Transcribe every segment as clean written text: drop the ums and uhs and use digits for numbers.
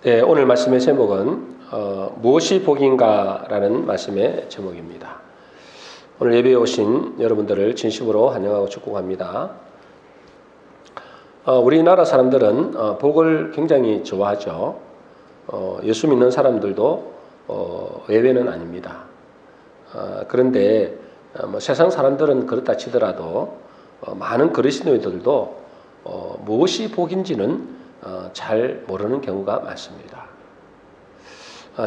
네, 오늘 말씀의 제목은 무엇이 복인가라는 말씀의 제목입니다. 오늘 예배에 오신 여러분들을 진심으로 환영하고 축복합니다. 우리나라 사람들은 복을 굉장히 좋아하죠. 예수 믿는 사람들도 예외는 아닙니다. 그런데 세상 사람들은 그렇다 치더라도 많은 그리스도인들도 무엇이 복인지는 잘 모르는 경우가 많습니다.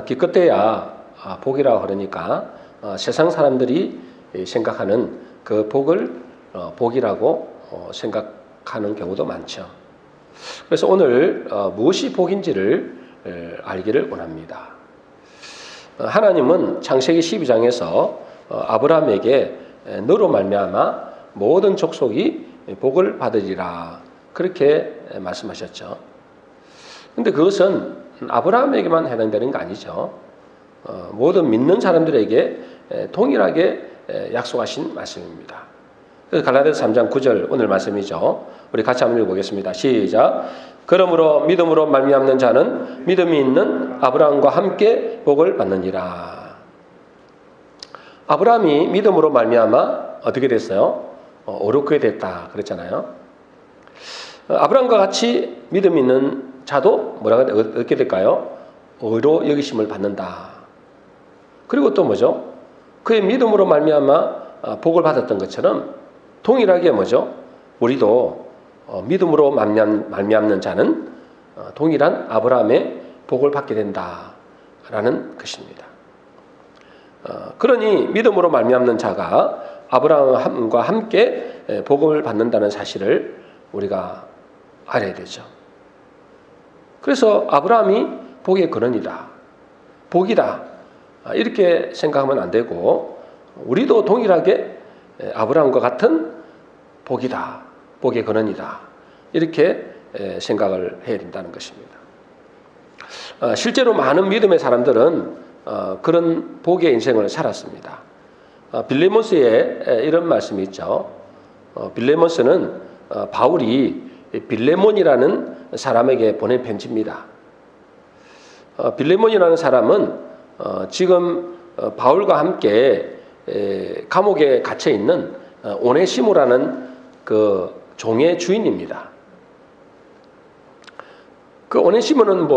기껏해야 복이라고 그러니까 세상 사람들이 생각하는 그 복을 복이라고 생각하는 경우도 많죠. 그래서 오늘 무엇이 복인지를 알기를 원합니다. 하나님은 창세기 12장에서 아브라함에게 너로 말미암아 모든 족속이 복을 받으리라 그렇게 말씀하셨죠. 그런데 그것은 아브라함에게만 해당되는 거 아니죠. 모든 믿는 사람들에게 동일하게 약속하신 말씀입니다. 그래서 갈라디아서 3장 9절 오늘 말씀이죠. 우리 같이 한번 읽어보겠습니다. 시작. 그러므로 믿음으로 말미암는 자는 믿음이 있는 아브라함과 함께 복을 받느니라. 아브라함이 믿음으로 말미암아 어떻게 됐어요? 옳게 됐다 그랬잖아요. 아브라함과 같이 믿음 있는 자도 어떻게 될까요? 의로 여기심을 받는다. 그리고 또 뭐죠? 그의 믿음으로 말미암아 복을 받았던 것처럼 동일하게 뭐죠? 우리도 믿음으로 말미암는 자는 동일한 아브라함의 복을 받게 된다라는 것입니다. 그러니 믿음으로 말미암는 자가 아브라함과 함께 복을 받는다는 사실을 우리가 알아야 되죠. 그래서 아브라함이 복의 근원이다. 복이다. 이렇게 생각하면 안 되고 우리도 동일하게 아브라함과 같은 복이다. 복의 근원이다. 이렇게 생각을 해야 된다는 것입니다. 실제로 많은 믿음의 사람들은 그런 복의 인생을 살았습니다. 빌레몬스에 이런 말씀이 있죠. 빌레몬스는 바울이 빌레몬이라는 사람에게 보낸 편지입니다. 빌레몬이라는 사람은 지금 바울과 함께 감옥에 갇혀 있는 오네시모라는 그 종의 주인입니다. 그 오네시모는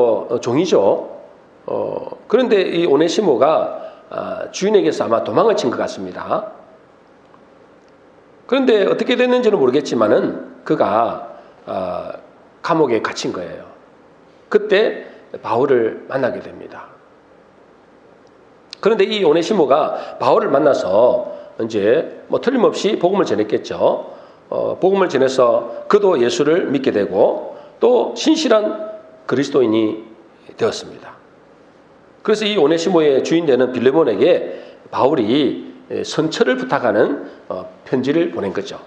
종이죠. 그런데 이 오네시모가 주인에게서 아마 도망을 친 것 같습니다. 그런데 어떻게 됐는지는 모르겠지만은 그가 감옥에 갇힌 거예요. 그때 바울을 만나게 됩니다. 그런데 이 오네시모가 바울을 만나서 이제 틀림없이 복음을 전했겠죠. 복음을 전해서 그도 예수를 믿게 되고 또 신실한 그리스도인이 되었습니다. 그래서 이 오네시모의 주인 되는 빌레몬에게 바울이 선처를 부탁하는 편지를 보낸 거죠.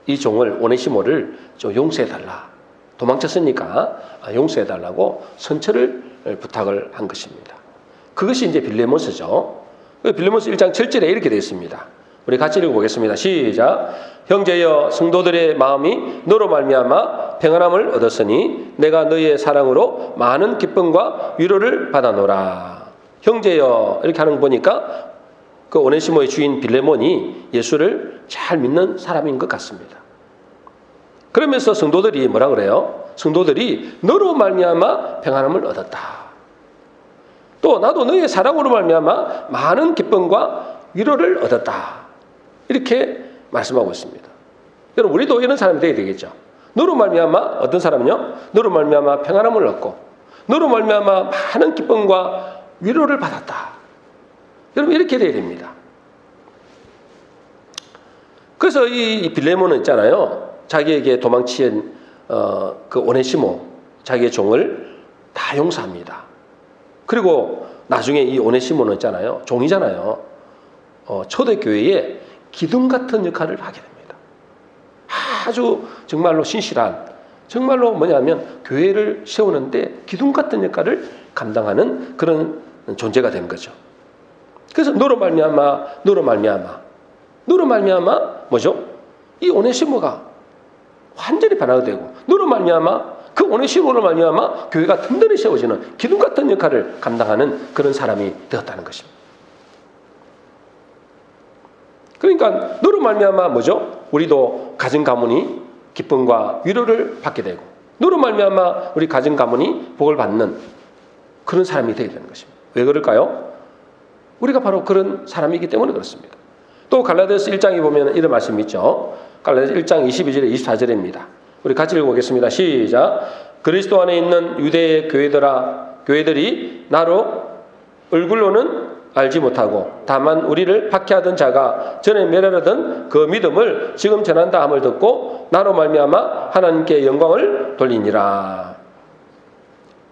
이 종을 오네시모를 좀 용서해달라. 도망쳤으니까 용서해달라고 선처를 부탁을 한 것입니다. 그것이 이제 빌레몬스죠. 빌레몬스 1장 7절에 이렇게 되어 있습니다. 우리 같이 읽어보겠습니다. 시작. 형제여 성도들의 마음이 너로 말미암아 평안함을 얻었으니 내가 너희의 사랑으로 많은 기쁨과 위로를 받아노라. 형제여 이렇게 하는 거 보니까 그 오네시모의 주인 빌레몬이 예수를 잘 믿는 사람인 것 같습니다. 그러면서 성도들이 뭐라 그래요? 성도들이 너로 말미암아 평안함을 얻었다. 또 나도 너의 사랑으로 말미암아 많은 기쁨과 위로를 얻었다. 이렇게 말씀하고 있습니다. 여러분 우리도 이런 사람이 되어야 되겠죠. 너로 말미암아 어떤 사람은요? 너로 말미암아 평안함을 얻고 너로 말미암아 많은 기쁨과 위로를 받았다. 여러분 이렇게 돼야 됩니다. 그래서 이 빌레몬은 있잖아요. 자기에게 도망친 그 오네시모 자기의 종을 다 용서합니다. 그리고 나중에 이 오네시모는 있잖아요. 종이잖아요. 초대교회에 기둥 같은 역할을 하게 됩니다. 아주 정말로 신실한 정말로 뭐냐면 교회를 세우는데 기둥 같은 역할을 감당하는 그런 존재가 된 거죠. 그래서 너로 말미암아 뭐죠? 이 오네시모가 완전히 변화가 되고 너로 말미암아 그 오네시모로 말미암아 교회가 든든히 세워지는 기둥 같은 역할을 감당하는 그런 사람이 되었다는 것입니다. 그러니까 너로 말미암아 뭐죠? 우리도 가진 가문이 기쁨과 위로를 받게 되고, 너로 말미암아 우리 가진 가문이 복을 받는 그런 사람이 되게 되는 것입니다. 왜 그럴까요? 우리가 바로 그런 사람이기 때문에 그렇습니다. 또 갈라디아서 1장에 보면 이런 말씀이 있죠. 갈라디아서 1장 22절에 24절입니다. 우리 같이 읽어보겠습니다. 시작. 그리스도 안에 있는 유대의 교회들이 나로 얼굴로는 알지 못하고 다만 우리를 박해하던 자가 전에 멸하려던 그 믿음을 지금 전한다 함을 듣고 나로 말미암아 하나님께 영광을 돌리니라.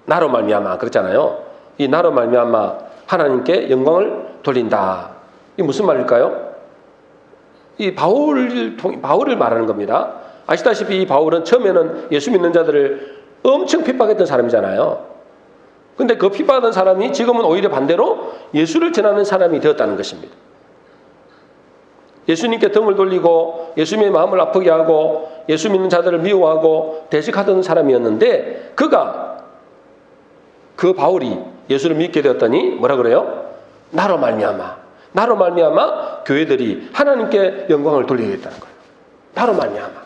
나로 말미암아 그렇잖아요. 이 나로 말미암아 하나님께 영광을 돌린다. 이게 무슨 말일까요? 이 바울을 말하는 겁니다. 아시다시피 이 바울은 처음에는 예수 믿는 자들을 엄청 핍박했던 사람이잖아요. 근데 그 핍박하던 사람이 지금은 오히려 반대로 예수를 전하는 사람이 되었다는 것입니다. 예수님께 등을 돌리고 예수님의 마음을 아프게 하고 예수 믿는 자들을 미워하고 대적하던 사람이었는데 그 바울이 예수를 믿게 되었더니 뭐라 그래요? 나로 말미암아 교회들이 하나님께 영광을 돌리겠다는 거예요. 나로 말미암아.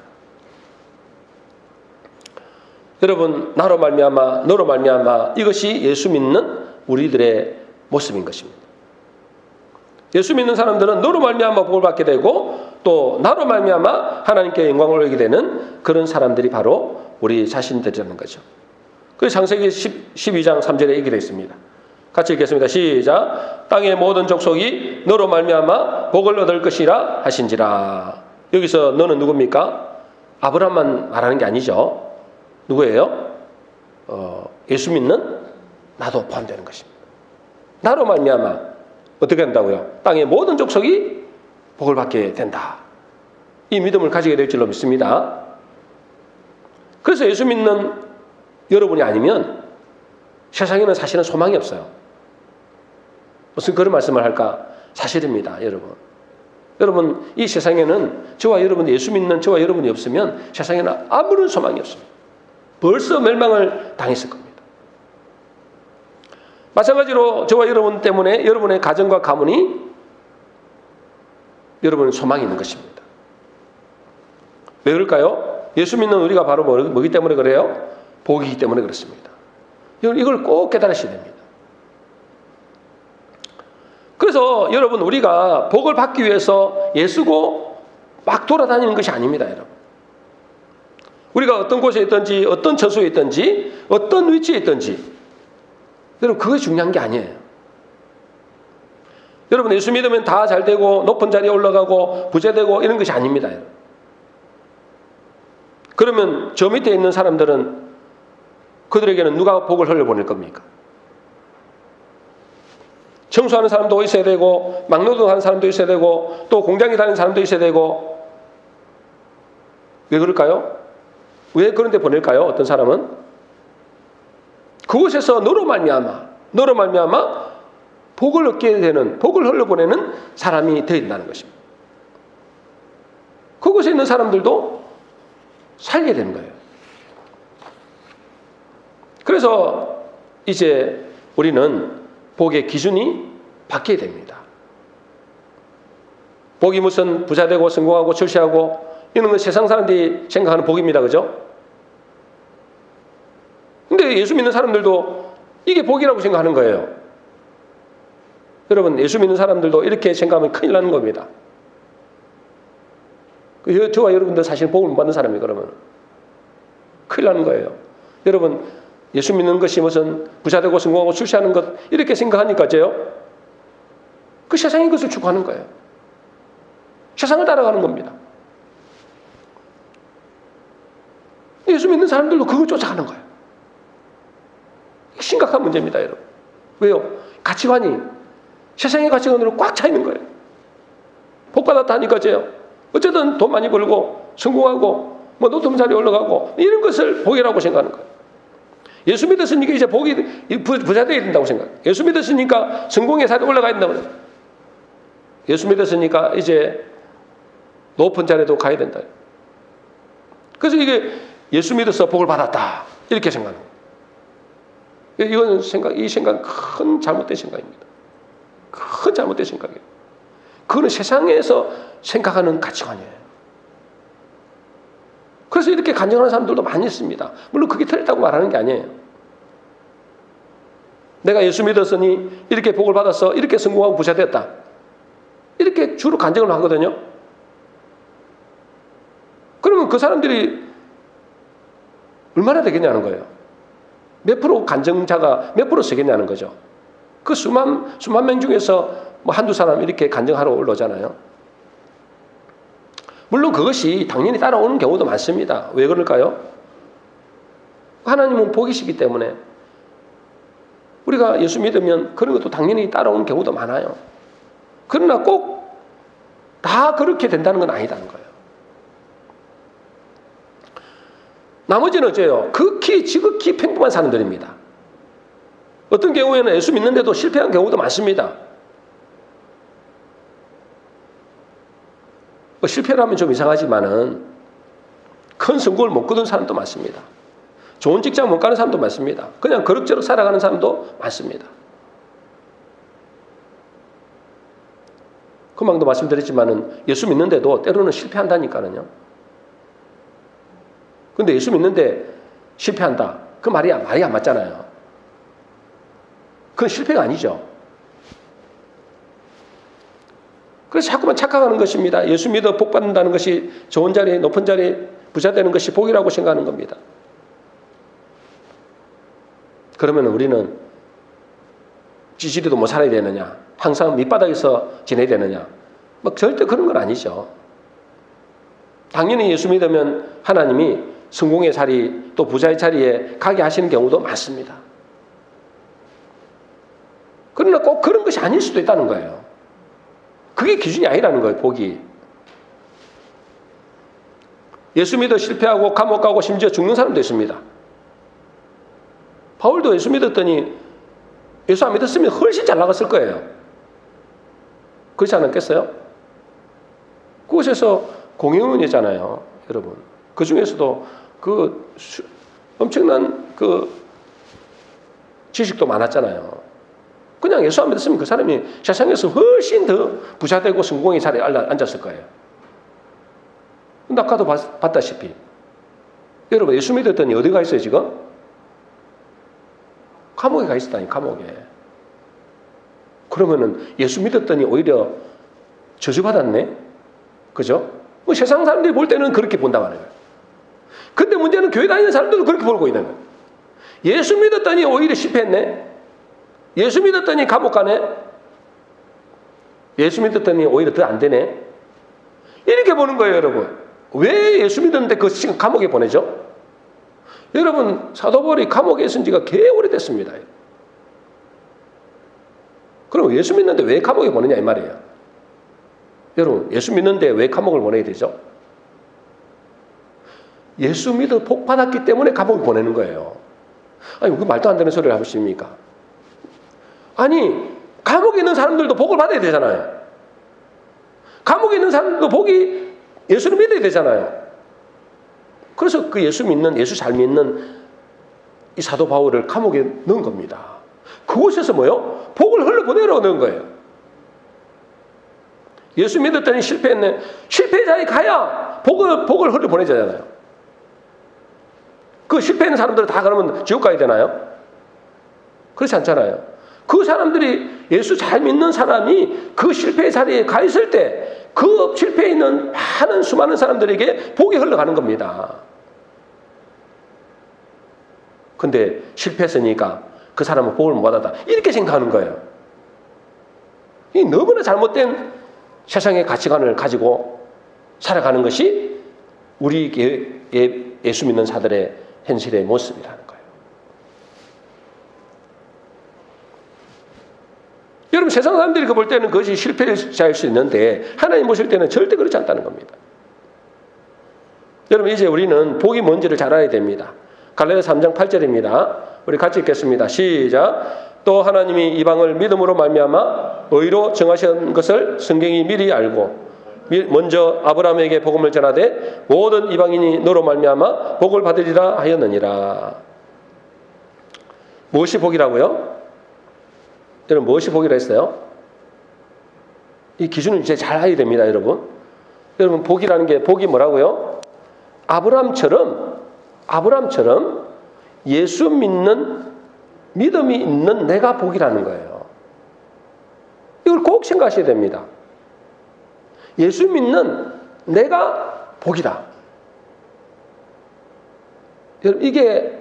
여러분, 나로 말미암아, 너로 말미암아 이것이 예수 믿는 우리들의 모습인 것입니다. 예수 믿는 사람들은 너로 말미암아 복을 받게 되고 또 나로 말미암아 하나님께 영광을 돌리게 되는 그런 사람들이 바로 우리 자신들이라는 거죠. 그래서 창세기 12장 3절에 이렇게 되어 있습니다. 같이 읽겠습니다. 시작. 땅의 모든 족속이 너로 말미암아 복을 얻을 것이라 하신지라. 여기서 너는 누굽니까? 아브라함만 말하는 게 아니죠. 누구예요? 예수 믿는 나도 포함되는 것입니다. 나로 말미암아 어떻게 된다고요? 땅의 모든 족속이 복을 받게 된다. 이 믿음을 가지게 될 줄로 믿습니다. 그래서 예수 믿는 여러분이 아니면 세상에는 사실은 소망이 없어요. 무슨 그런 말씀을 할까? 사실입니다, 여러분. 여러분, 이 세상에는 저와 여러분, 예수 믿는 저와 여러분이 없으면 세상에는 아무런 소망이 없습니다. 벌써 멸망을 당했을 겁니다. 마찬가지로 저와 여러분 때문에 여러분의 가정과 가문이 여러분의 소망이 있는 것입니다. 왜 그럴까요? 예수 믿는 우리가 바로 뭐기 때문에 그래요? 복이기 때문에 그렇습니다. 이걸 꼭 깨달으셔야 됩니다. 그래서 여러분, 우리가 복을 받기 위해서 예수고 막 돌아다니는 것이 아닙니다, 여러분. 우리가 어떤 곳에 있든지 어떤 처소에 있든지 어떤 위치에 있든지 여러분, 그게 중요한 게 아니에요. 여러분, 예수 믿으면 다 잘 되고 높은 자리에 올라가고 부자 되고 이런 것이 아닙니다, 여러분. 그러면 저 밑에 있는 사람들은 그들에게는 누가 복을 흘려보낼 겁니까? 청소하는 사람도 있어야 되고 막노동하는 사람도 있어야 되고 또 공장에 다니는 사람도 있어야 되고. 왜 그럴까요? 왜 그런 데 보낼까요? 어떤 사람은 그곳에서 너로 말미암아 복을 얻게 되는, 복을 흘려보내는 사람이 되어 있다는 것입니다. 그곳에 있는 사람들도 살게 되는 거예요. 그래서 이제 우리는 복의 기준이 바뀌게 됩니다. 복이 무슨 부자 되고 성공하고 출세하고 이런 건 세상 사람들이 생각하는 복입니다. 그죠? 근데 예수 믿는 사람들도 이게 복이라고 생각하는 거예요. 여러분, 예수 믿는 사람들도 이렇게 생각하면 큰일 나는 겁니다. 저와 여러분들 사실 복을 못 받는 사람이 그러면 큰일 나는 거예요. 여러분, 예수 믿는 것이 무슨 부자되고 성공하고 출세하는 것 이렇게 생각하니까요. 그 세상의 것을 추구하는 거예요. 세상을 따라가는 겁니다. 예수 믿는 사람들도 그걸 쫓아가는 거예요. 심각한 문제입니다, 여러분. 왜요? 가치관이 세상의 가치관으로 꽉 차 있는 거예요. 복 받았다 하니까요. 어쨌든 돈 많이 벌고 성공하고 뭐 높은 자리에 올라가고 이런 것을 복이라고 생각하는 거예요. 예수 믿었으니까 이제 복이 부자 되어야 된다고 생각해요. 예수 믿었으니까 성공의 산에 올라가야 된다고 생각해요. 예수 믿었으니까 이제 높은 자리에도 가야 된다. 그래서 이게 예수 믿어서 복을 받았다. 이렇게 생각하는 거예요. 이 생각은 큰 잘못된 생각입니다. 큰 잘못된 생각이에요. 그거는 세상에서 생각하는 가치관이에요. 그래서 이렇게 간증하는 사람들도 많이 있습니다. 물론 그게 틀렸다고 말하는 게 아니에요. 내가 예수 믿었으니 이렇게 복을 받아서 이렇게 성공하고 부자 됐다. 이렇게 주로 간증을 하거든요. 그러면 그 사람들이 얼마나 되겠냐는 거예요. 몇 프로 간증자가 몇 프로 쓰겠냐는 거죠. 그 수만 명 중에서 뭐 한두 사람 이렇게 간증하러 올라오잖아요. 물론 그것이 당연히 따라오는 경우도 많습니다. 왜 그럴까요? 하나님은 복이시기 때문에 우리가 예수 믿으면 그런 것도 당연히 따라오는 경우도 많아요. 그러나 꼭 다 그렇게 된다는 건 아니다는 거예요. 나머지는 어째요? 지극히 평범한 사람들입니다. 어떤 경우에는 예수 믿는데도 실패한 경우도 많습니다. 실패를 하면 좀 이상하지만은 큰 성공을 못 거둔 사람도 많습니다. 좋은 직장 못 가는 사람도 많습니다. 그냥 그럭저럭 살아가는 사람도 많습니다. 금방도 말씀드렸지만은 예수 믿는데도 때로는 실패한다니까는요. 근데 예수 믿는데 실패한다. 그 말이 안 맞잖아요. 그건 실패가 아니죠. 그래서 자꾸만 착각하는 것입니다. 예수 믿어 복 받는다는 것이 좋은 자리, 높은 자리, 부자 되는 것이 복이라고 생각하는 겁니다. 그러면 우리는 찌질이도 못 살아야 되느냐? 항상 밑바닥에서 지내야 되느냐? 절대 그런 건 아니죠. 당연히 예수 믿으면 하나님이 성공의 자리 또 부자의 자리에 가게 하시는 경우도 많습니다. 그러나 꼭 그런 것이 아닐 수도 있다는 거예요. 그게 기준이 아니라는 거예요. 복이. 예수 믿어 실패하고 감옥 가고 심지어 죽는 사람도 있습니다. 바울도 예수 믿었더니 예수 안 믿었으면 훨씬 잘 나갔을 거예요. 그렇지 않았겠어요? 그곳에서 공회원이잖아요, 여러분. 그 중에서도 엄청난 지식도 많았잖아요. 그냥 예수 안 믿었으면 그 사람이 세상에서 훨씬 더 부자되고 성공의 자리에 앉았을 거예요. 근데 아까도 봤다시피 여러분 예수 믿었더니 어디 가 있어요 지금? 감옥에 가 있었다니, 감옥에. 그러면은 예수 믿었더니 오히려 저주받았네? 그죠? 뭐 세상 사람들이 볼 때는 그렇게 본다고 하는 거예요. 근데 문제는 교회 다니는 사람들도 그렇게 보고 있는 거예요. 예수 믿었더니 오히려 실패했네? 예수 믿었더니 감옥 가네? 예수 믿었더니 오히려 더 안 되네? 이렇게 보는 거예요, 여러분. 왜 예수 믿었는데 그 지금 감옥에 보내죠? 여러분, 사도 바울이 감옥에 있은 지가 꽤 오래됐습니다. 그럼 예수 믿는데 왜 감옥에 보내냐 이 말이에요. 여러분, 예수 믿는데 왜 감옥을 보내야 되죠? 예수 믿어 복 받았기 때문에 감옥에 보내는 거예요. 아니, 그 말도 안 되는 소리를 하십니까? 아니, 감옥에 있는 사람들도 복을 받아야 되잖아요. 감옥에 있는 사람들도 복이 예수를 믿어야 되잖아요. 그래서 그 예수 잘 믿는 이 사도 바울을 감옥에 넣은 겁니다. 그곳에서 뭐요? 복을 흘러보내러 넣은 거예요. 예수 믿었더니 실패했네. 실패자에 가야 복을 흘려보내잖아요. 그 실패하는 사람들은 다 그러면 지옥 가야 되나요? 그렇지 않잖아요. 그 사람들이 예수 잘 믿는 사람이 그 실패의 자리에 가 있을 때 그 실패에 있는 많은 수많은 사람들에게 복이 흘러가는 겁니다. 근데 실패했으니까 그 사람은 복을 못 받았다. 이렇게 생각하는 거예요. 이 너무나 잘못된 세상의 가치관을 가지고 살아가는 것이 우리 예수 믿는 자들의 현실의 모습이라는 거예요. 여러분, 세상 사람들이 볼 때는 그것이 실패자일 수 있는데 하나님 보실 때는 절대 그렇지 않다는 겁니다. 여러분, 이제 우리는 복이 뭔지를 잘 알아야 됩니다. 갈라디아서 3장 8절입니다. 우리 같이 읽겠습니다. 시작. 또 하나님이 이방을 믿음으로 말미암아 의로 정하신 것을 성경이 미리 알고 먼저 아브라함에게 복음을 전하되 모든 이방인이 너로 말미암아 복을 받으리라 하였느니라. 무엇이 복이라고요? 여러분 무엇이 복이라 했어요? 이 기준을 이제 잘 알아야 됩니다, 여러분. 여러분 복이라는 게 복이 뭐라고요? 아브라함처럼 예수 믿는 믿음이 있는 내가 복이라는 거예요. 이걸 꼭 생각하셔야 됩니다. 예수 믿는 내가 복이다. 여러분 이게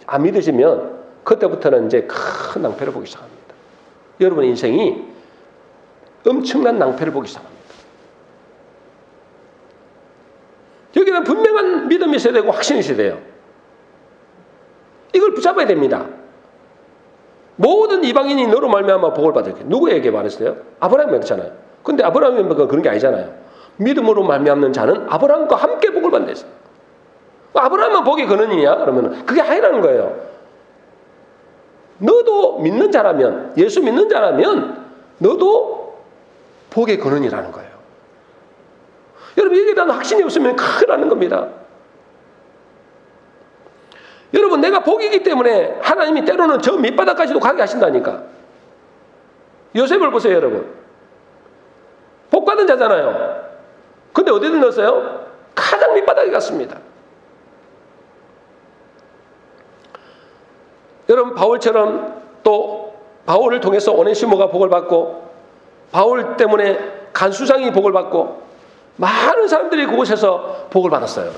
안 믿으시면 그때부터는 이제 큰 낭패를 보기 시작합니다. 여러분의 인생이 엄청난 낭패를 보기 시작합니다. 여기는 분명한 믿음이 있어야 되고 확신이 있어야 돼요. 이걸 붙잡아야 됩니다. 모든 이방인이 너로 말미암아 복을 받을게. 누구에게 말했어요? 아브라함이 그랬잖아요. 근데 아브라함이 그런 게 아니잖아요. 믿음으로 말미암는 자는 아브라함과 함께 복을 받는다. 아브라함은 복의 근원이냐? 그러면 그게 아니라는 거예요. 너도 믿는 자라면, 예수 믿는 자라면 너도 복의 근원이라는 거예요. 여러분 여기에 대한 확신이 없으면 큰일 나는 겁니다. 여러분 내가 복이기 때문에 하나님이 때로는 저 밑바닥까지도 가게 하신다니까. 요셉을 보세요, 여러분. 복 받은 자잖아요. 근데 어디를 넣었어요? 가장 밑바닥에 갔습니다. 여러분 바울처럼 또 바울을 통해서 오네시모가 복을 받고 바울 때문에 간수장이 복을 받고 많은 사람들이 그곳에서 복을 받았어요.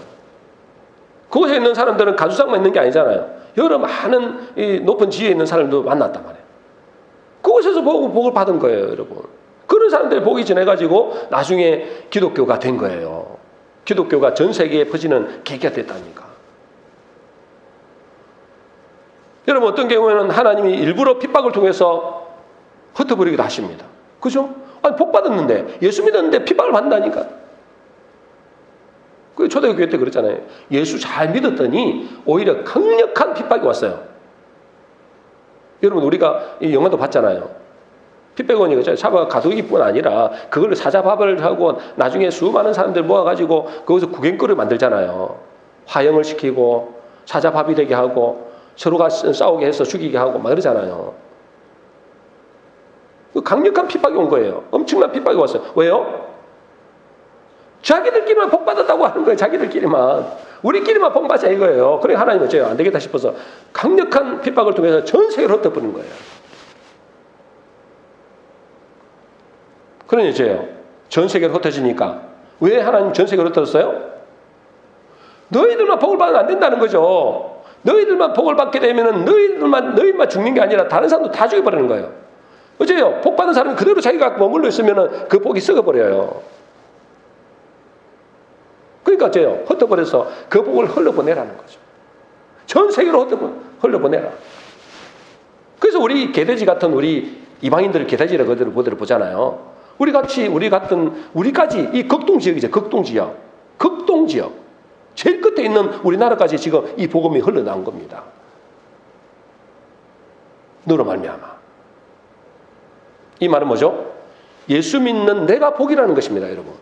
그곳에 있는 사람들은 간수장만 있는 게 아니잖아요. 여러 많은 이 높은 지위에 있는 사람도 만났단 말이에요. 그곳에서 복을 받은 거예요, 여러분. 그런 사람들이 복이 전해가지고 나중에 기독교가 된 거예요. 기독교가 전 세계에 퍼지는 계기가 됐다니까. 여러분 어떤 경우에는 하나님이 일부러 핍박을 통해서 흩어버리기도 하십니다. 그죠? 아니 복 받았는데 예수 믿었는데 핍박을 받는다니까. 그 초대교회 때 그랬잖아요. 예수 잘 믿었더니 오히려 강력한 핍박이 왔어요. 여러분 우리가 이 영화도 봤잖아요. 핍박원이 사바 가두기뿐 아니라 그걸로 사자밥을 하고 나중에 수많은 사람들 모아가지고 거기서 구경거리를 만들잖아요. 화형을 시키고 사자밥이 되게 하고 서로가 싸우게 해서 죽이게 하고 막 그러잖아요. 강력한 핍박이 온 거예요. 엄청난 핍박이 왔어요. 왜요? 자기들끼리만 복 받았다고 하는 거예요. 자기들끼리만. 우리끼리만 복 받자 이거예요. 그래 하나님은 어째요? 안 되겠다 싶어서 강력한 핍박을 통해서 전 세계로 흩어버린 거예요. 그러니 어째요? 전 세계로 흩어지니까. 왜 하나님 전 세계로 흩어졌어요? 너희들만 복을 받으면 안 된다는 거죠. 너희들만 복을 받게 되면은 너희만 죽는 게 아니라 다른 사람도 다 죽여버리는 거예요. 어째요? 복 받은 사람이 그대로 자기가 머물러 있으면은 그 복이 썩어버려요. 그러니까 어째요? 흩어버려서 그 복을 흘러보내라는 거죠. 전 세계로 흘러보내라. 그래서 우리 개돼지 같은 우리 이방인들 개돼지를 그대로 보잖아요. 우리까지 이 극동지역이죠. 극동지역. 제일 끝에 있는 우리나라까지 지금 이 복음이 흘러나온 겁니다. 너로 말미암아. 이 말은 뭐죠? 예수 믿는 내가 복이라는 것입니다, 여러분.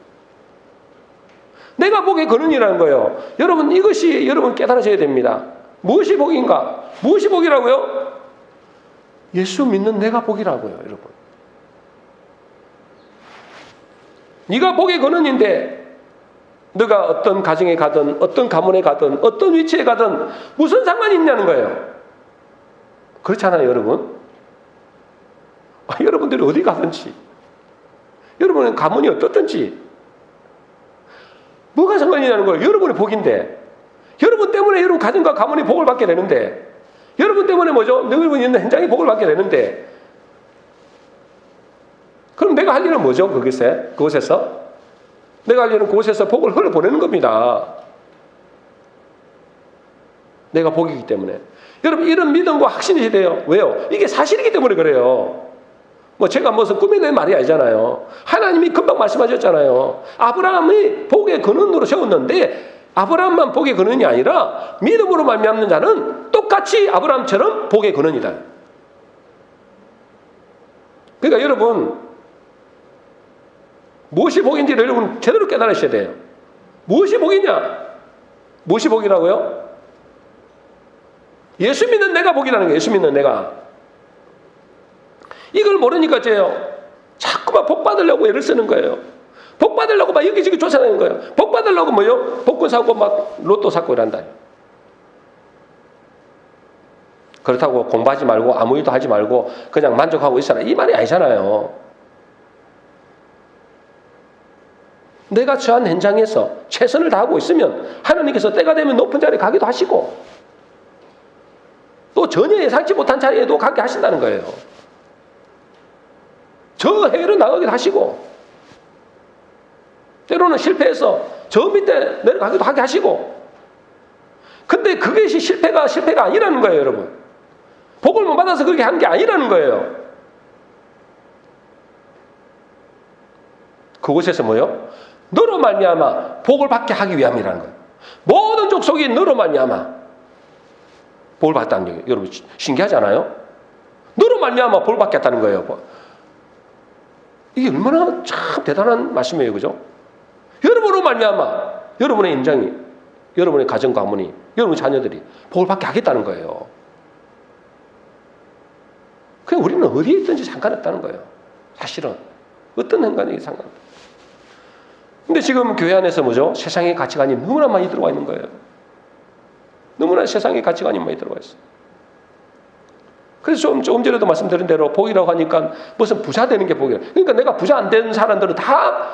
내가 복의 근원이라는 거예요. 여러분 이것이 여러분 깨달아져야 됩니다. 무엇이 복인가? 무엇이 복이라고요? 예수 믿는 내가 복이라고요, 여러분. 네가 복의 근원인데 너가 어떤 가정에 가든 어떤 가문에 가든 어떤 위치에 가든 무슨 상관이 있냐는 거예요. 그렇잖아요, 여러분. 여러분들이 어디 가든지 여러분의 가문이 어떻든지 뭐가 상관이냐는 거예요. 여러분의 복인데 여러분 때문에 여러분 가정과 가문이 복을 받게 되는데 여러분 때문에 뭐죠? 여러분이 있는 현장이 복을 받게 되는데 그럼 내가 할 일은 뭐죠? 그곳에서 내가 할 일은 그곳에서 복을 흘러보내는 겁니다. 내가 복이기 때문에. 여러분 이런 믿음과 확신이 돼요. 왜요? 이게 사실이기 때문에 그래요. 뭐 제가 무슨 꾸며낸 말이 아니잖아요. 하나님이 금방 말씀하셨잖아요. 아브라함이 복의 근원으로 세웠는데 아브라함만 복의 근원이 아니라 믿음으로 말미암는 자는 똑같이 아브라함처럼 복의 근원이다. 그러니까 여러분 무엇이 복인지를 여러분 제대로 깨달으셔야 돼요. 무엇이 복이냐? 무엇이 복이라고요? 예수 믿는 내가 복이라는 거예요. 예수 믿는 내가. 이걸 모르니까 자꾸만 복 받으려고 애를 쓰는 거예요. 복 받으려고 막 여기저기 쫓아다니는 거예요. 복 받으려고 뭐요? 복권 사고 막 로또 사고 이란다. 그렇다고 공부하지 말고 아무 일도 하지 말고 그냥 만족하고 있어라. 이 말이 아니잖아요. 내가 처한 현장에서 최선을 다하고 있으면 하나님께서 때가 되면 높은 자리에 가기도 하시고 또 전혀 예상치 못한 자리에도 가게 하신다는 거예요. 저 해외로 나가기도 하시고 때로는 실패해서 저 밑에 내려가기도 하게 하시고 근데 그것이 실패가 아니라는 거예요, 여러분. 복을 못 받아서 그렇게 한 게 아니라는 거예요. 그곳에서 뭐요? 너로 말미암아 복을 받게 하기 위함이라는 거예요. 모든 족속이 너로 말미암아 복을 받았다는 얘기예요. 여러분 신기하지 않아요? 너로 말미암아 복을 받겠다는 거예요. 이게 얼마나 참 대단한 말씀이에요, 그죠? 여러분으로 말미암아 여러분의 인장이, 여러분의 가정 가문이, 여러분의 자녀들이 복을 받게 하겠다는 거예요. 그냥 우리는 어디에 있든지 상관없다는 거예요. 사실은 어떤 행간이 상관없다. 근데 지금 교회 안에서 뭐죠? 세상의 가치관이 너무나 많이 들어와 있는 거예요. 너무나 세상의 가치관이 많이 들어와 있어요. 그래서 조금 전에도 말씀드린 대로 복이라고 하니까 무슨 부자 되는 게 복이야. 그러니까 내가 부자 안 되는 사람들은 다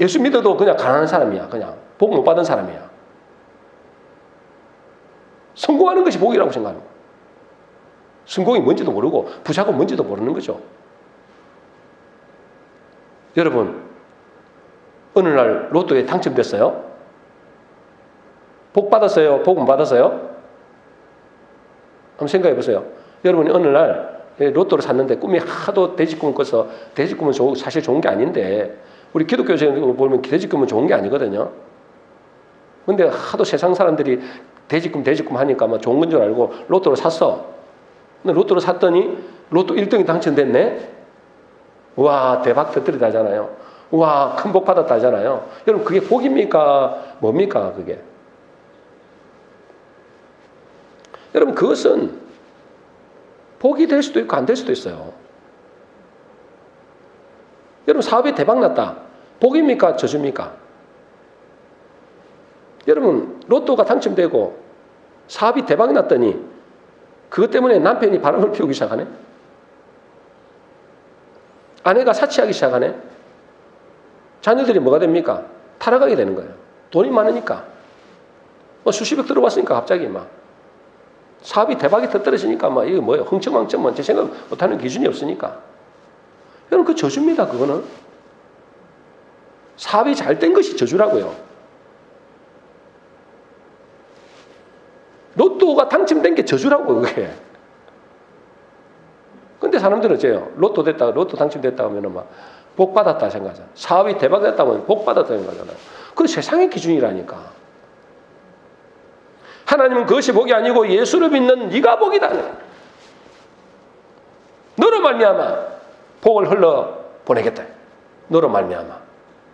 예수 믿어도 그냥 가난한 사람이야. 그냥 복 못 받은 사람이야. 성공하는 것이 복이라고 생각하는 거야. 성공이 뭔지도 모르고 부자가 뭔지도 모르는 거죠. 여러분 어느 날 로또에 당첨됐어요? 복 받았어요? 복 못 받았어요? 한번 생각해 보세요. 여러분이 어느 날 로또를 샀는데 꿈이 하도 돼지꿈을 꿔서 돼지꿈은 사실 좋은 게 아닌데 우리 기독교적으로 보면 돼지꿈은 좋은 게 아니거든요. 근데 하도 세상 사람들이 돼지꿈 하니까 막 좋은 건 줄 알고 로또를 샀어. 근데 로또를 샀더니 로또 1등이 당첨됐네? 와, 대박 터뜨리다 하잖아요. 와, 큰 복 받았다 하잖아요. 여러분, 그게 복입니까? 뭡니까, 그게? 여러분, 그것은 복이 될 수도 있고 안 될 수도 있어요. 여러분, 사업이 대박 났다. 복입니까? 저주입니까? 여러분, 로또가 당첨되고 사업이 대박 났더니 그것 때문에 남편이 바람을 피우기 시작하네? 아내가 사치하기 시작하네? 자녀들이 뭐가 됩니까? 타락하게 되는 거예요. 돈이 많으니까. 수십억 들어왔으니까 갑자기 막. 사업이 대박이 터뜨려지니까 막 이거 뭐예요? 흥청망청 제 생각 못하는 기준이 없으니까. 여러분 그 저주입니다. 그거는. 사업이 잘 된 것이 저주라고요. 로또가 당첨된 게 저주라고 그게. 근데 사람들은 어째요? 로또 당첨됐다 하면은 막 복 받았다 생각하잖아요. 사업이 대박 됐다면 복 받았다 생각하잖아요. 그건 세상의 기준이라니까. 하나님은 그것이 복이 아니고 예수를 믿는 네가 복이다. 너로 말미암아 복을 흘러 보내겠다. 너로 말미암아.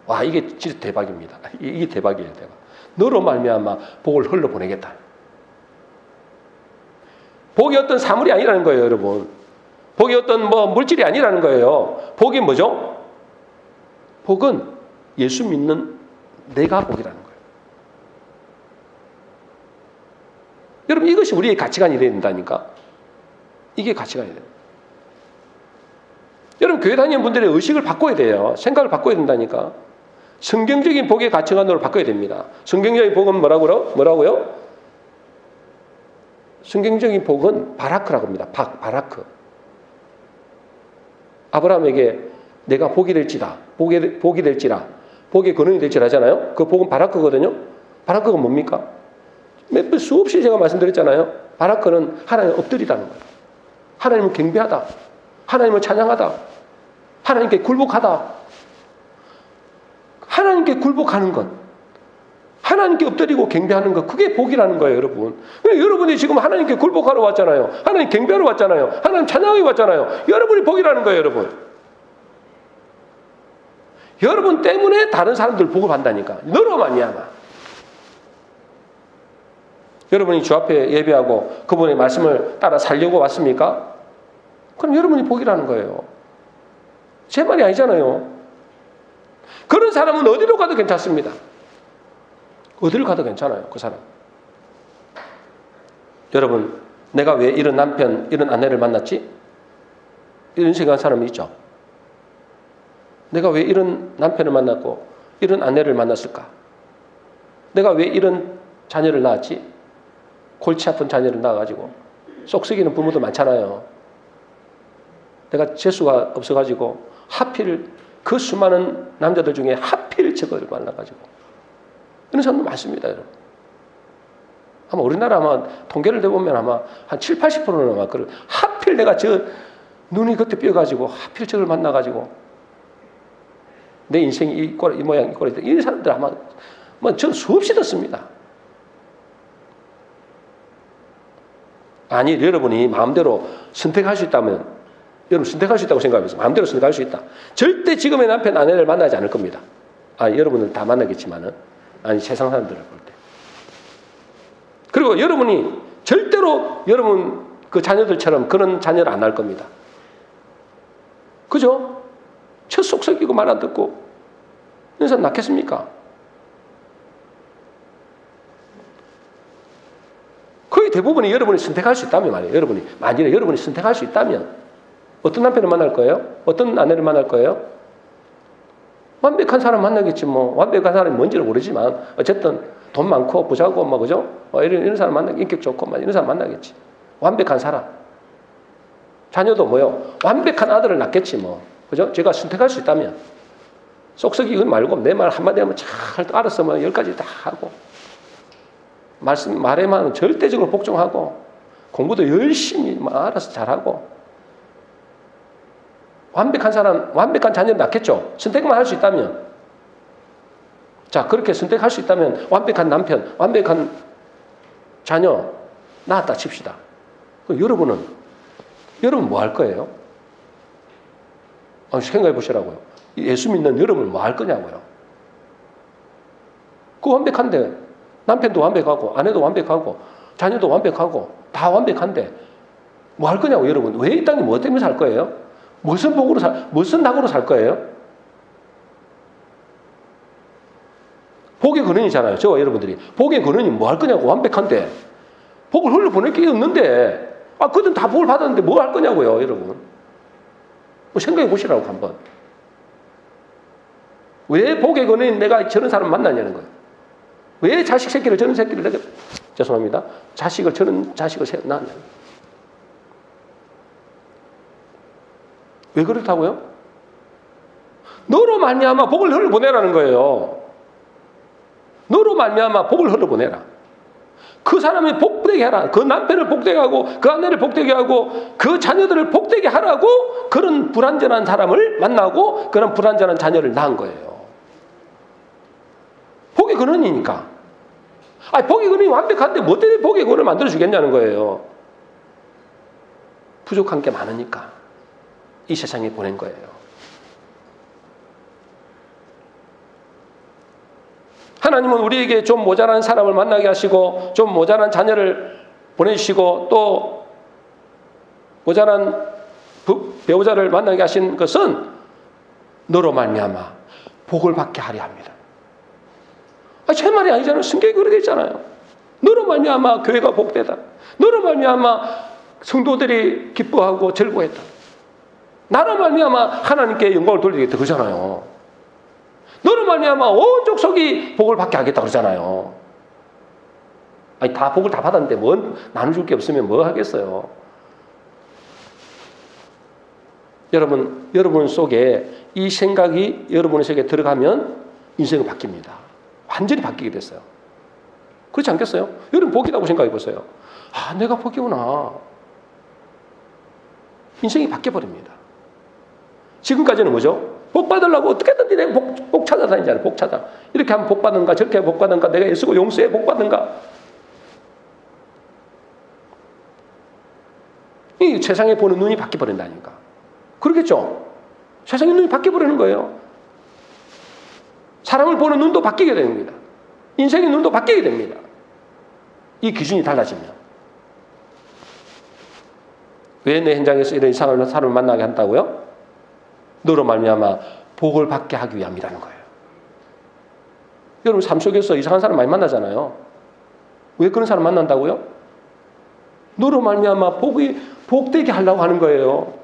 와, 이게 진짜 대박입니다. 이게 대박이에요, 대박. 너로 말미암아 복을 흘러 보내겠다. 복이 어떤 사물이 아니라는 거예요, 여러분. 복이 어떤 물질이 아니라는 거예요. 복이 뭐죠? 복은 예수 믿는 내가 복이라는 거예요. 여러분 이것이 우리의 가치관이 되어야 된다니까. 이게 가치관이 돼요. 여러분 교회 다니는 분들의 의식을 바꿔야 돼요. 생각을 바꿔야 된다니까. 성경적인 복의 가치관으로 바꿔야 됩니다. 성경적인 복은 뭐라고요? 성경적인 복은 바라크라고 합니다. 바라크. 아브라함에게 내가 복이 될지라, 복의 근원이 될지라 하잖아요. 그 복은 바라크거든요. 바라크가 뭡니까? 몇 번 수없이 제가 말씀드렸잖아요. 바라크는 하나님 엎드리다는 거예요. 하나님을 경배하다. 하나님을 찬양하다. 하나님께 굴복하다. 하나님께 굴복하는 것. 하나님께 엎드리고 경배하는 것. 그게 복이라는 거예요, 여러분. 여러분이 지금 하나님께 굴복하러 왔잖아요. 하나님 경배하러 왔잖아요. 하나님 찬양하러 왔잖아요. 여러분이 복이라는 거예요, 여러분. 여러분 때문에 다른 사람들 복을 받는다니까. 너로 말미암아. 여러분이 주 앞에 예배하고 그분의 말씀을 따라 살려고 왔습니까? 그럼 여러분이 복이라는 거예요. 제 말이 아니잖아요. 그런 사람은 어디로 가도 괜찮습니다. 어디를 가도 괜찮아요. 그 사람. 여러분, 내가 왜 이런 남편, 이런 아내를 만났지? 이런 생각하는 사람이 있죠. 내가 왜 이런 남편을 만났고 이런 아내를 만났을까? 내가 왜 이런 자녀를 낳았지? 골치 아픈 자녀를 낳아가지고 쏙 썩이는 부모도 많잖아요. 내가 재수가 없어가지고 하필 그 수많은 남자들 중에 하필 저걸 만나가지고 이런 사람도 많습니다, 여러분. 아마 우리나라 아마 통계를 대보면 아마 한 7, 80%는 아마 그걸 하필 내가 저 눈이 그때 뼈가지고 하필 저걸 만나가지고 내 인생이 이 모양 이 꼴이 이런 사람들 아마 전 수없이 듣습니다. 아니, 여러분이 마음대로 선택할 수 있다면, 여러분 선택할 수 있다고 생각하면서 마음대로 선택할 수 있다. 절대 지금의 남편, 아내를 만나지 않을 겁니다. 여러분은 다 만나겠지만은, 세상 사람들을 볼 때. 그리고 여러분이 절대로 여러분 그 자녀들처럼 그런 자녀를 안 낳을 겁니다. 그죠? 첫 속 썩이고 말 안 듣고 이런 사람 낳겠습니까? 거의 대부분이 여러분이 선택할 수 있다면 말이에요. 만일에 여러분이 선택할 수 있다면 어떤 남편을 만날 거예요? 어떤 아내를 만날 거예요? 완벽한 사람 만나겠지 뭐. 완벽한 사람이 뭔지는 모르지만 어쨌든 돈 많고 부자고 뭐 그죠? 이런 사람 만나겠지. 인격 좋고 이런 사람 만나겠지. 완벽한 사람. 자녀도 뭐요? 완벽한 아들을 낳겠지 뭐. 그죠? 제가 선택할 수 있다면 쏙썩이 말고 내 말 한마디 하면 잘 알아서 10가지 다 하고 말에만 절대적으로 복종하고 공부도 열심히 알아서 잘하고 완벽한 사람, 완벽한 자녀를 낳겠죠. 선택만 할 수 있다면. 자, 그렇게 선택할 수 있다면 완벽한 남편, 완벽한 자녀 낳았다 칩시다. 그럼 여러분 뭐 할 거예요? 생각해 보시라고요. 예수 믿는 여러분 뭐 할 거냐고요. 그 완벽한데 남편도 완벽하고 아내도 완벽하고 자녀도 완벽하고 다 완벽한데 뭐 할 거냐고 여러분. 왜 이 땅에 뭐 때문에 살 거예요? 무슨 낙으로 살 거예요? 복의 근원이잖아요. 저와 여러분들이. 복의 근원이 뭐 할 거냐고. 완벽한데 복을 흘려보낼 게 없는데 그들은 다 복을 받았는데 뭐 할 거냐고요, 여러분. 생각해 보시라고 한번. 왜 복의 근원인 내가 저런 사람 만나냐는 거예요. 왜 자식 새끼를 저런 새끼를 내가 죄송합니다. 저런 자식을 낳았냐. 왜 그렇다고요? 너로 말미암아 복을 흘려보내라는 거예요. 너로 말미암아 복을 흘려보내라. 그 사람이 복되게 하라. 그 남편을 복되게 하고 그 아내를 복되게 하고 그 자녀들을 복되게 하라고 그런 불완전한 사람을 만나고 그런 불완전한 자녀를 낳은 거예요. 복의 근원이니까. 복의 근원이 완벽한데 뭐 때문에 복의 근원을 만들어주겠냐는 거예요. 부족한 게 많으니까 이 세상에 보낸 거예요. 하나님은 우리에게 좀 모자란 사람을 만나게 하시고 좀 모자란 자녀를 보내주시고 또 모자란 배우자를 만나게 하신 것은 너로 말미암아 복을 받게 하려 합니다. 제 말이 아니잖아요. 성경이 그렇게 있잖아요. 너로 말미암아 교회가 복되다. 너로 말미암아 성도들이 기뻐하고 즐거워했다. 나로 말미암아 하나님께 영광을 돌리겠다 그러잖아요. 너로 말미암아 온 족속이 복을 받게 하겠다 그러잖아요. 다 복을 다 받았는데 뭐 나눠줄 게 없으면 뭐 하겠어요. 여러분 속에 이 생각이 여러분 속에 들어가면 인생은 바뀝니다. 완전히 바뀌게 됐어요. 그렇지 않겠어요? 여러분 복이라고 생각해 보세요. 내가 복이구나. 인생이 바뀌어버립니다. 지금까지는 뭐죠? 복 받으려고 어떻게든지 내가 복 찾아다니잖아요. 복 찾아. 이렇게 하면 복 받는가 저렇게 하면 복 받는가 내가 애쓰고 용서해 복 받는가. 이 세상에 보는 눈이 바뀌어버린다니까. 그러겠죠? 세상의 눈이 바뀌어버리는 거예요. 사람을 보는 눈도 바뀌게 됩니다. 인생의 눈도 바뀌게 됩니다. 이 기준이 달라지면. 왜 내 현장에서 이런 이상한 사람을 만나게 한다고요? 너로 말미암아 복을 받게 하기 위함이라는 거예요. 여러분 삶 속에서 이상한 사람 많이 만나잖아요. 왜 그런 사람 만난다고요? 너로 말미암아 복되게 하려고 하는 거예요.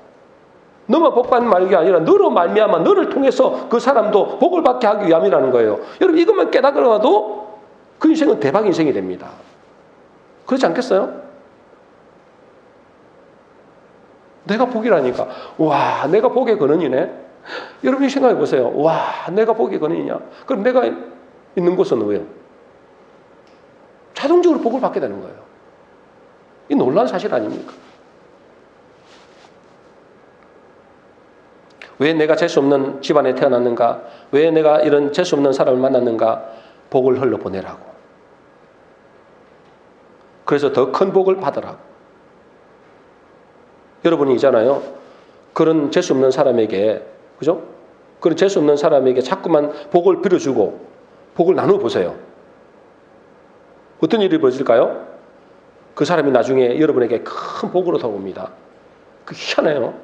너만 복 받는 말이 아니라 너로 말미암아 너를 통해서 그 사람도 복을 받게 하기 위함이라는 거예요. 여러분 이것만 깨달아도 그 인생은 대박 인생이 됩니다. 그렇지 않겠어요? 내가 복이라니까. 와, 내가 복의 근원이네. 여러분이 생각해 보세요. 와, 내가 복의 근원이냐? 그럼 내가 있는 곳은 왜요? 자동적으로 복을 받게 되는 거예요. 이 놀라운 사실 아닙니까? 왜 내가 재수 없는 집안에 태어났는가? 왜 내가 이런 재수 없는 사람을 만났는가? 복을 흘러보내라고. 그래서 더 큰 복을 받으라고. 여러분이 있잖아요. 그런 재수 없는 사람에게, 그죠? 그런 재수 없는 사람에게 자꾸만 복을 빌어주고 복을 나누어 보세요. 어떤 일이 벌어질까요? 그 사람이 나중에 여러분에게 큰 복으로 돌아옵니다. 그 희한해요.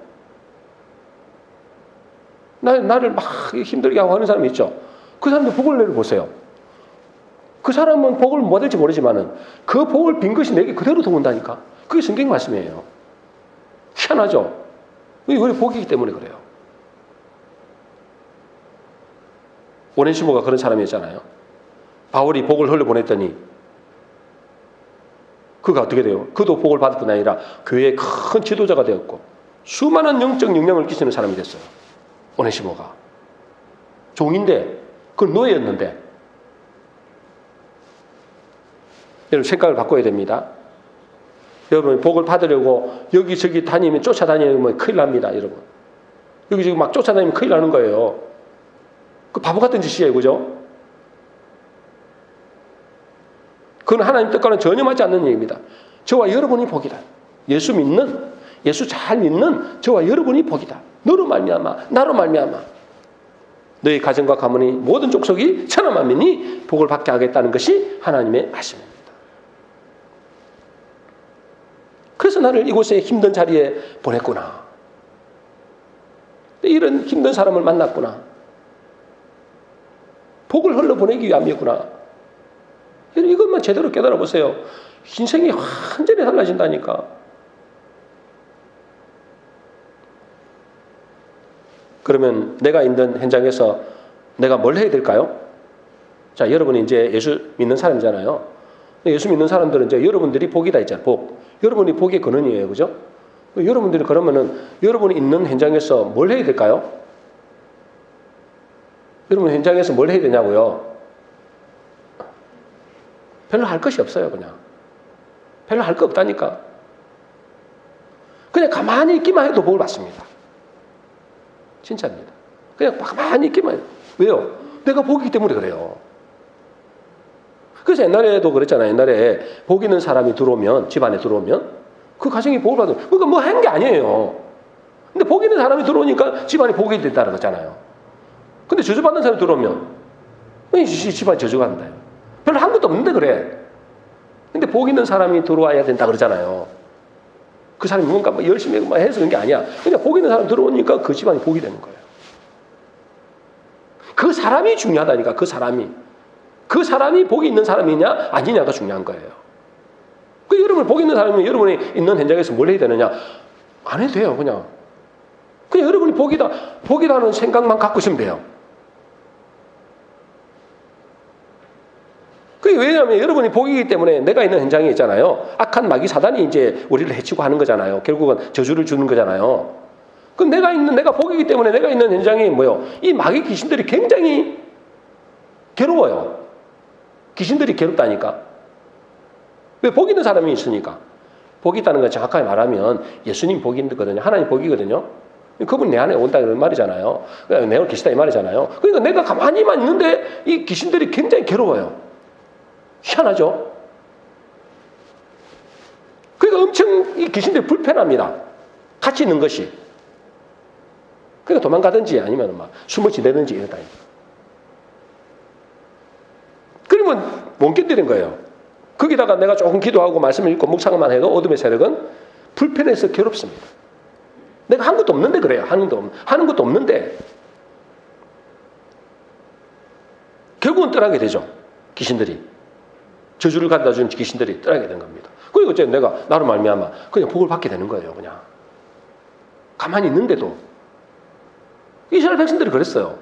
나를 막 힘들게 하고 하는 사람이 있죠. 그 사람도 복을 내려보세요. 그 사람은 복을 못 받을지 모르지만은 그 복을 빈 것이 내게 그대로 들어온다니까. 그게 성경 말씀이에요. 희한하죠? 우리 복이기 때문에 그래요. 오네시모가 그런 사람이었잖아요. 바울이 복을 흘려보냈더니 그가 어떻게 돼요? 그도 복을 받을 뿐 아니라 교회의 큰 지도자가 되었고 수많은 영적 영향을 끼치는 사람이 됐어요. 오네시모가. 종인데 그건 노예였는데. 여러분 생각을 바꿔야 됩니다. 여러분 복을 받으려고 여기저기 다니면 쫓아다니면 큰일 납니다. 여러분. 여기저기 막 쫓아다니면 큰일 나는 거예요. 그 바보 같은 짓이에요. 그죠? 그건 하나님 뜻과는 전혀 맞지 않는 얘기입니다. 저와 여러분이 복이다. 예수 믿는, 예수 잘 믿는 저와 여러분이 복이다. 너로 말미암아, 나로 말미암아. 너희 가정과 가문이 모든 족속이 천하만민이 복을 받게 하겠다는 것이 하나님의 말씀입니다. 그래서 나를 이곳에 힘든 자리에 보냈구나. 이런 힘든 사람을 만났구나. 복을 흘러보내기 위함이구나. 이것만 제대로 깨달아 보세요. 인생이 완전히 달라진다니까. 그러면 내가 있는 현장에서 내가 뭘 해야 될까요? 자, 여러분이 이제 예수 믿는 사람이잖아요. 예수 믿는 사람들은 이제 여러분들이 복이다 있잖아요. 복. 여러분이 복의 근원이에요. 그죠? 여러분들이 그러면은 여러분이 있는 현장에서 뭘 해야 될까요? 여러분 현장에서 뭘 해야 되냐고요? 별로 할 것이 없어요. 그냥. 별로 할 거 없다니까. 그냥 가만히 있기만 해도 복을 받습니다. 진짜입니다. 그냥 가만히 있기만 해요. 왜요? 내가 복이기 때문에 그래요. 그래서 옛날에도 그랬잖아요. 옛날에 복 있는 사람이 들어오면, 집안에 들어오면 그 가정이 복을 받으면, 그러니까 뭐 한 게 아니에요. 근데 복 있는 사람이 들어오니까 집안이 복이 됐다는 거잖아요. 근데 저주받는 사람이 들어오면 이 집안이 저주받는다. 별로 한 것도 없는데 그래. 근데 복 있는 사람이 들어와야 된다 그러잖아요. 그 사람이 뭔가 뭐 열심히 해서 그런 게 아니야. 그냥 복 있는 사람 들어오니까 그 집안이 복이 되는 거예요. 그 사람이 중요하다니까. 그 사람이 복이 있는 사람이냐 아니냐가 중요한 거예요. 그 여러분 복이 있는 사람이면 여러분이 있는 현장에서 뭘 해야 되느냐? 안 해도 돼요. 그냥 여러분이 복이다는 생각만 갖고 있으면 돼요. 그게 왜냐하면 여러분이 복이기 때문에 내가 있는 현장에 있잖아요. 악한 마귀 사단이 이제 우리를 해치고 하는 거잖아요. 결국은 저주를 주는 거잖아요. 그 내가 복이기 때문에 내가 있는 현장이 뭐요? 이 마귀 귀신들이 굉장히 괴로워요. 귀신들이 괴롭다니까. 왜 복 있는 사람이 있으니까. 복이 있다는 건 정확하게 말하면 예수님 복이 있거든요. 하나님 복이거든요. 그분 내 안에 온다 그런 말이잖아요. 내 안에 계시다 이 말이잖아요. 그러니까 내가 가만히만 있는데 이 귀신들이 굉장히 괴로워요. 희한하죠? 그러니까 엄청 이 귀신들이 불편합니다. 같이 있는 것이. 그러니까 도망가든지 아니면 막 숨을 지내든지 이러다니까. 그러면 못 견디는 거예요. 거기다가 내가 조금 기도하고 말씀을 읽고 묵상만 해도 어둠의 세력은 불편해서 괴롭습니다. 내가 한 것도 없는데 그래요. 하는 것도 없는데 결국은 떠나게 되죠. 귀신들이. 저주를 갖다 준 귀신들이 떠나게 되는 겁니다. 그리고 이제 내가 나로 말미암아 그냥 복을 받게 되는 거예요. 그냥 가만히 있는데도. 이스라엘 백성들이 그랬어요.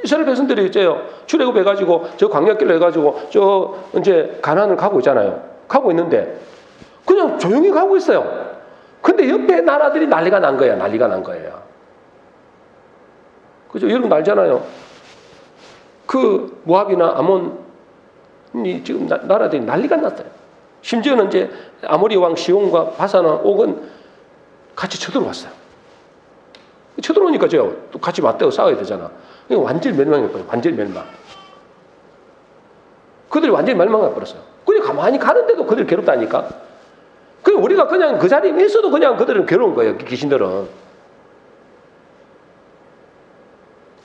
이스라엘 백성들이 이제 출애굽해가지고 저 광야길로 해가지고 저 이제 가나안을 가고 있잖아요. 가고 있는데 그냥 조용히 가고 있어요. 근데 옆에 나라들이 난리가 난 거야. 난리가 난 거예요. 그죠? 여러분 알잖아요. 그 모압이나 아몬이 지금 나라들이 난리가 났어요. 심지어는 이제 아모리 왕 시온과 바사나 옥은 같이 쳐들어왔어요. 쳐들어오니까 또 같이 맞대고 싸워야 되잖아. 완전히 멸망해버려요. 완전히 멸망. 그들이 완전히 멸망해버렸어요. 그냥 가만히 가는데도 그들이 괴롭다니까. 그냥 우리가 그냥 그 자리에 있어도 그냥 그들은 괴로운 거예요. 귀신들은.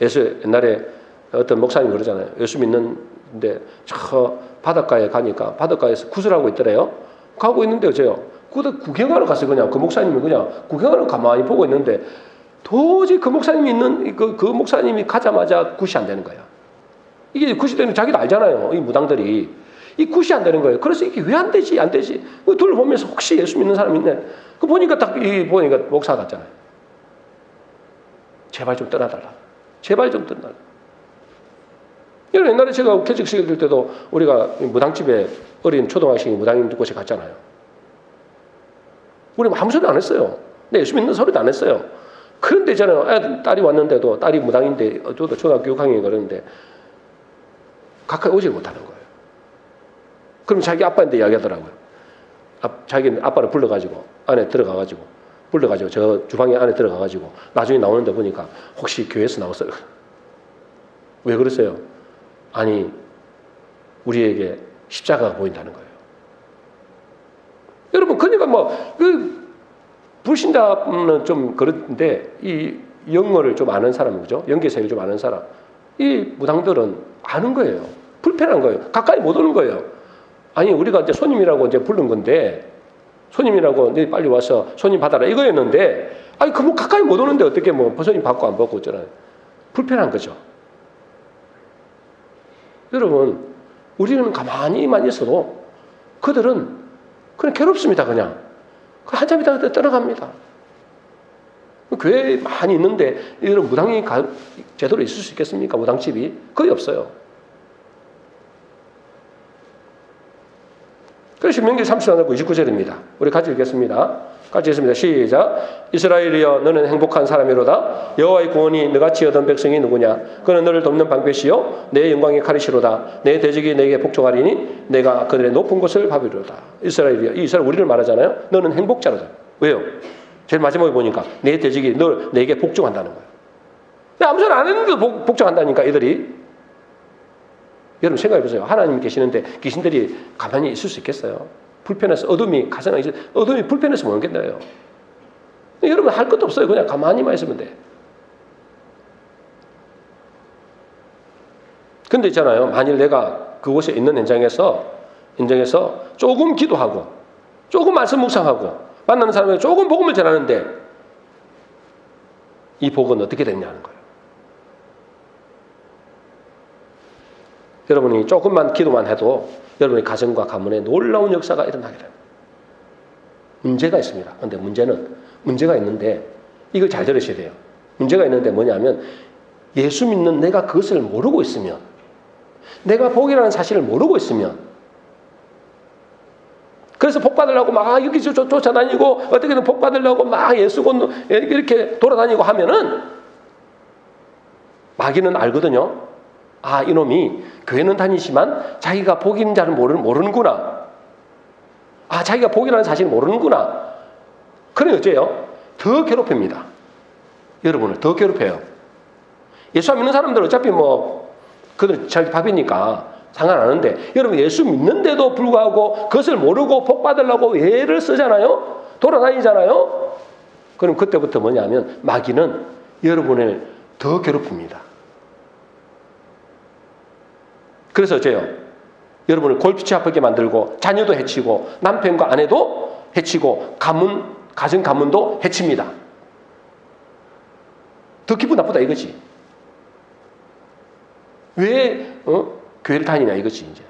예수 옛날에 어떤 목사님 그러잖아요. 예수 믿는데 저 바닷가에 가니까 바닷가에서 구슬하고 있더래요. 가고 있는데 그때 구경하러 갔어요. 그냥 그 목사님이 그냥 구경하러 가만히 보고 있는데 도저히 그 목사님이 있는 그 목사님이 가자마자 굿이 안 되는 거야. 이게 굿이 되는 자기도 알잖아요. 이 무당들이 이 굿이 안 되는 거예요. 그래서 이게 왜 안 되지? 안 되지? 둘러보면서 혹시 예수 믿는 사람 있네. 그 보니까 딱 보니까 목사 같잖아요. 제발 좀 떠나달라. 제발 좀 떠나달라. 옛날에 제가 개척식을 들 때도 우리가 무당집에 어린 초등학생이 무당인 곳에 갔잖아요. 우리 아무 소리 안 했어요. 네, 예수 믿는 소리도 안 했어요. 그런데 있잖아요. 딸이 왔는데도 딸이 무당인데 저도 초등학교 6학년이 그러는데 가까이 오지 못하는 거예요. 그럼 자기 아빠한테 이야기하더라고요. 자기 아빠를 불러가지고 안에 들어가가지고 불러가지고 저 주방에 안에 들어가가지고 나중에 나오는데 보니까 혹시 교회에서 나왔어요? 왜 그러세요? 아니 우리에게 십자가가 보인다는 거예요. 여러분 그러니까 불신자는 좀 그런데 이 영어를 좀 아는 사람, 그죠? 연계세를 좀 아는 사람, 이 무당들은 아는 거예요. 불편한 거예요. 가까이 못 오는 거예요. 아니 우리가 이제 손님이라고 이제 부른 건데 손님이라고 네 빨리 와서 손님 받아라 이거였는데 아니 그 가까이 못 오는데 어떻게 손님 받고 안 받고 있잖아요. 불편한 거죠. 여러분 우리는 가만히만 있어도 그들은 그냥 괴롭습니다. 그냥 한참 있다가 떠나갑니다. 교회에 많이 있는데 이런 무당이 제대로 있을 수 있겠습니까? 무당집이 거의 없어요. 그래서 신명기 34장 29절입니다. 우리 같이 읽겠습니다. 같이 읽습니다. 시작. 이스라엘이여 너는 행복한 사람이로다. 여호와의 구원이 너같이 얻은 백성이 누구냐? 그는 너를 돕는 방패시요 내 영광의 칼이시로다. 내 대적이 내게 복종하리니 내가 그들의 높은 곳을 밟으리로다. 이스라엘이여. 이 이스라엘 우리를 말하잖아요. 너는 행복자로다. 왜요? 제일 마지막에 보니까 내 대적이 내게 복종한다는 거예요. 아무 소리 안 했는데도 복종한다니까 이들이. 여러분 생각해 보세요. 하나님 계시는데 귀신들이 가만히 있을 수 있겠어요? 불편해서 어둠이 가슴에 어둠이 불편해서 못 오겠나요? 여러분 할 것도 없어요. 그냥 가만히만 있으면 돼. 근데 있잖아요. 만일 내가 그곳에 있는 현장에서 조금 기도하고 조금 말씀 묵상하고 만나는 사람에게 조금 복음을 전하는데 이 복은 어떻게 됐냐는 거예요. 여러분이 조금만 기도만 해도 여러분의 가정과 가문에 놀라운 역사가 일어나게 됩니다. 문제가 있습니다. 그런데 문제가 있는데 이걸 잘 들으셔야 돼요. 문제가 있는데 뭐냐면 예수 믿는 내가 그것을 모르고 있으면 내가 복이라는 사실을 모르고 있으면 그래서 복 받으려고 막 여기 쫓아다니고 어떻게든 복 받으려고 막 예수군 이렇게 돌아다니고 하면은 마귀는 알거든요. 아, 이놈이 교회는 다니지만 자기가 복인 자를 모르는구나. 아, 자기가 복이라는 사실을 모르는구나. 그러니 어째요? 더 괴롭힙니다. 여러분을 더 괴롭혀요. 예수 안 믿는 사람들은 어차피 그들 자기 밥이니까 상관 안 하는데 여러분 예수 믿는데도 불구하고 그것을 모르고 복 받으려고 애를 쓰잖아요. 돌아다니잖아요. 그럼 그때부터 뭐냐면 마귀는 여러분을 더 괴롭힙니다. 그래서 어째요? 여러분을 골피치 아프게 만들고 자녀도 해치고 남편과 아내도 해치고 가정 가문도 해칩니다. 더 기분 나쁘다 이거지. 왜 교회를 다니냐 이거지 이제.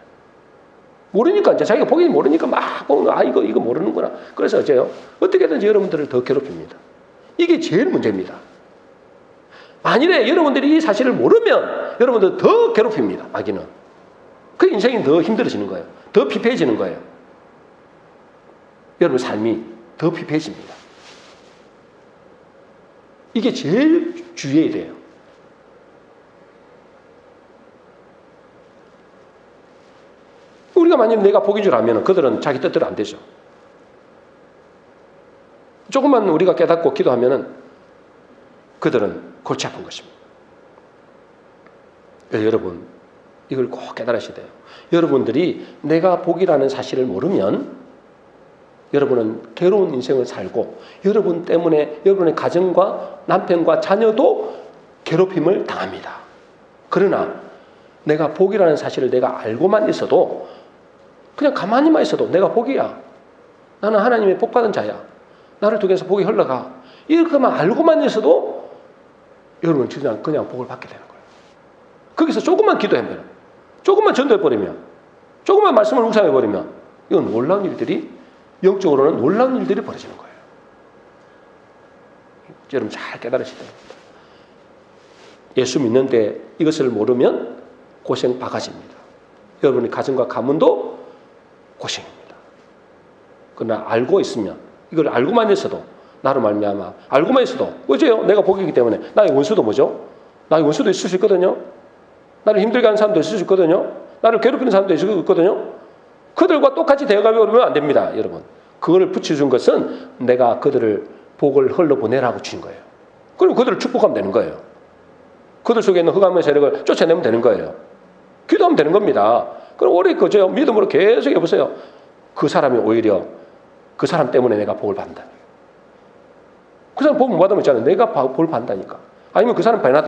모르니까 이제 자기가 보기 모르니까 막 이거 모르는구나. 그래서 어째요? 어떻게든지 여러분들을 더 괴롭힙니다. 이게 제일 문제입니다. 만일에 여러분들이 이 사실을 모르면 여러분들 더 괴롭힙니다. 마귀는. 그 인생이 더 힘들어지는 거예요. 더 피폐해지는 거예요. 여러분 삶이 더 피폐해집니다. 이게 제일 주의해야 돼요. 우리가 만약 내가 복인 줄 알면 그들은 자기 뜻대로 안 되죠. 조금만 우리가 깨닫고 기도하면 그들은 골치 아픈 것입니다. 여러분 이걸 꼭 깨달으셔야 돼요. 여러분들이 내가 복이라는 사실을 모르면 여러분은 괴로운 인생을 살고 여러분 때문에 여러분의 가정과 남편과 자녀도 괴롭힘을 당합니다. 그러나 내가 복이라는 사실을 내가 알고만 있어도 그냥 가만히만 있어도 내가 복이야. 나는 하나님의 복받은 자야. 나를 통해서 복이 흘러가. 이렇게만 알고만 있어도 여러분 그냥 복을 받게 되는 거예요. 거기서 조금만 기도해버려. 조금만 전도해버리면 조금만 말씀을 묵상해버리면 이건 놀라운 일들이 영적으로는 놀라운 일들이 벌어지는 거예요. 여러분 잘 깨달으셔야 됩니다. 예수 믿는데 이것을 모르면 고생 바가지입니다. 여러분의 가정과 가문도 고생입니다. 그러나 알고 있으면 이걸 알고만 있어도 나로 말미암아 알고만 있어도 어째요? 내가 복이기 때문에 나의 원수도 뭐죠? 나의 원수도 있을 수 있거든요. 나를 힘들게 하는 사람도 있을 수 있거든요. 나를 괴롭히는 사람도 있을 수 있거든요. 그들과 똑같이 대응하면 안 됩니다. 여러분. 그거를 붙여준 것은 내가 그들을 복을 흘러보내라고 주신 거예요. 그럼 그들을 축복하면 되는 거예요. 그들 속에 있는 흑암의 세력을 쫓아내면 되는 거예요. 기도하면 되는 겁니다. 그럼 오래 그저 믿음으로 계속 해보세요. 그 사람이 오히려 그 사람 때문에 내가 복을 받는다. 그 사람 복 못 받으면 있잖아요. 내가 복을 받는다니까. 아니면 그 사람 배나